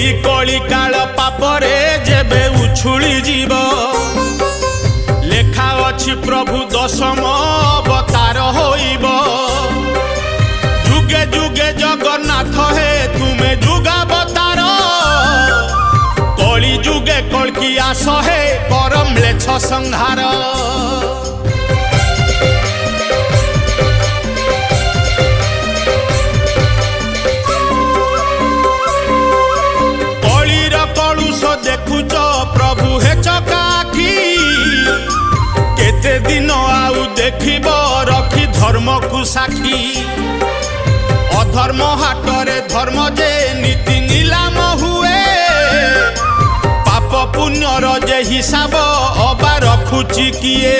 एई कली काल पापरे जेबे उछुली जीव लेखा अछि प्रभु दशम अवतार होइब जुगे जुगे जगन्नाथ हे तुमे जुगावतार कली जुगे कल्की आस हे परम लेछ संहार कलीर कलुष देखुच प्रभु हे चकाखी केते दिन आउ देखिब रखी धर्म को साक्षी अधर्म हाटरे धर्म जे नीति नीलाम हुए पाप पुण्यर जे हिसाब अबा रखुची किए